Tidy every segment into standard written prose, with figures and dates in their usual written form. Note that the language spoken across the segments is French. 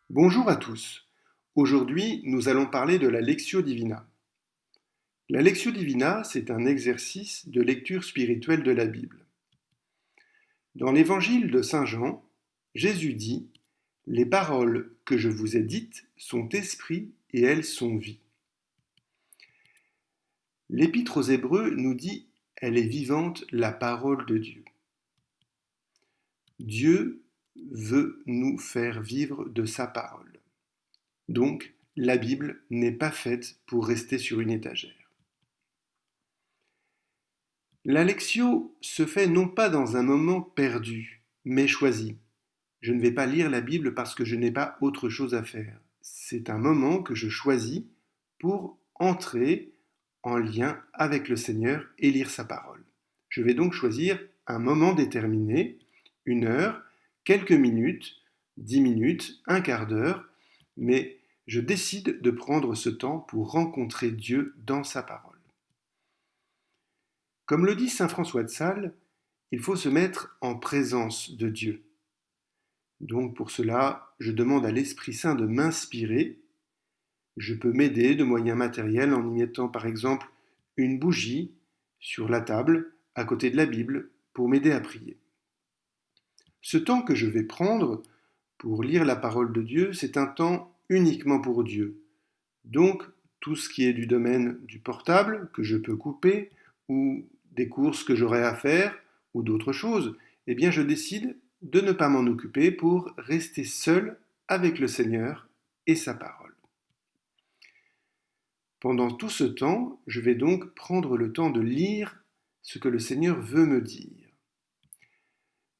Bonjour à tous. Aujourd'hui, nous allons parler de la Lectio Divina. La Lectio Divina, c'est un exercice de lecture spirituelle de la Bible. Dans l'évangile de Saint Jean, Jésus dit: Les paroles que je vous ai dites sont esprit et elles sont vie. L'Épître aux Hébreux nous dit: Elle est vivante, la parole de Dieu. Dieu veut nous faire vivre de sa parole. Donc, la Bible n'est pas faite pour rester sur une étagère. La lectio se fait non pas dans un moment perdu, mais choisi. Je ne vais pas lire la Bible parce que je n'ai pas autre chose à faire. C'est un moment que je choisis pour entrer en lien avec le Seigneur et lire sa parole. Je vais donc choisir un moment déterminé, une heure, quelques minutes, 10 minutes, un quart d'heure, mais je décide de prendre ce temps pour rencontrer Dieu dans sa parole. Comme le dit saint François de Sales, il faut se mettre en présence de Dieu. Donc pour cela, je demande à l'Esprit Saint de m'inspirer. Je peux m'aider de moyens matériels en y mettant par exemple une bougie sur la table à côté de la Bible pour m'aider à prier. Ce temps que je vais prendre pour lire la parole de Dieu, c'est un temps uniquement pour Dieu. Donc tout ce qui est du domaine du portable que je peux couper ou des courses que j'aurai à faire ou d'autres choses, eh bien je décide de ne pas m'en occuper pour rester seul avec le Seigneur et sa parole. Pendant tout ce temps, je vais donc prendre le temps de lire ce que le Seigneur veut me dire.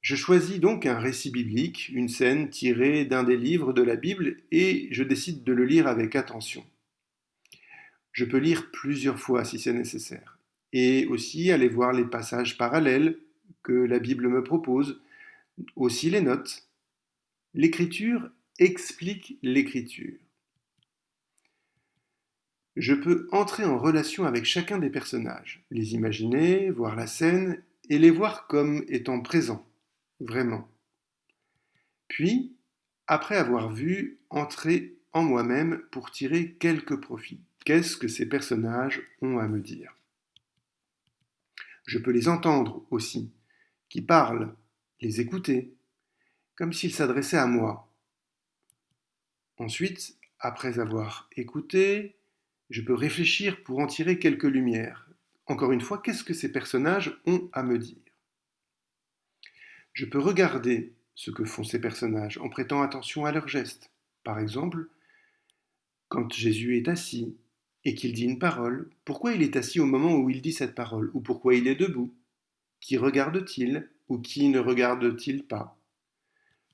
Je choisis donc un récit biblique, une scène tirée d'un des livres de la Bible, et je décide de le lire avec attention. Je peux lire plusieurs fois si c'est nécessaire, et aussi aller voir les passages parallèles que la Bible me propose, aussi les notes. L'écriture explique l'écriture. Je peux entrer en relation avec chacun des personnages, les imaginer, voir la scène et les voir comme étant présents, vraiment. Puis, après avoir vu, entrer en moi-même pour tirer quelques profits. Qu'est-ce que ces personnages ont à me dire? Je peux les entendre aussi, qui parlent, les écouter, comme s'ils s'adressaient à moi. Ensuite, après avoir écouté, je peux réfléchir pour en tirer quelques lumières. Encore une fois, qu'est-ce que ces personnages ont à me dire? Je peux regarder ce que font ces personnages en prêtant attention à leurs gestes. Par exemple, quand Jésus est assis et qu'il dit une parole, pourquoi il est assis au moment où il dit cette parole? Ou pourquoi il est debout? Qui regarde-t-il ou qui ne regarde-t-il pas?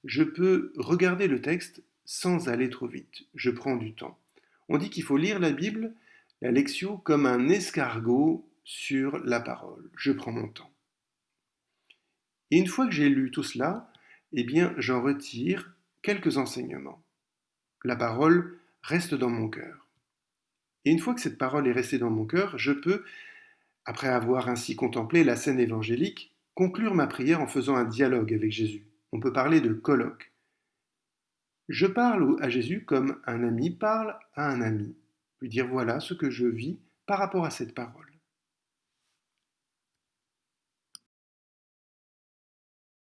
Je peux regarder le texte sans aller trop vite. Je prends du temps. On dit qu'il faut lire la Bible, la lectio, comme un escargot sur la parole. Je prends mon temps. Et une fois que j'ai lu tout cela, eh bien, j'en retire quelques enseignements. La parole reste dans mon cœur. Et une fois que cette parole est restée dans mon cœur, je peux, après avoir ainsi contemplé la scène évangélique, conclure ma prière en faisant un dialogue avec Jésus. On peut parler de colloque. Je parle à Jésus comme un ami parle à un ami, lui dire voilà ce que je vis par rapport à cette parole.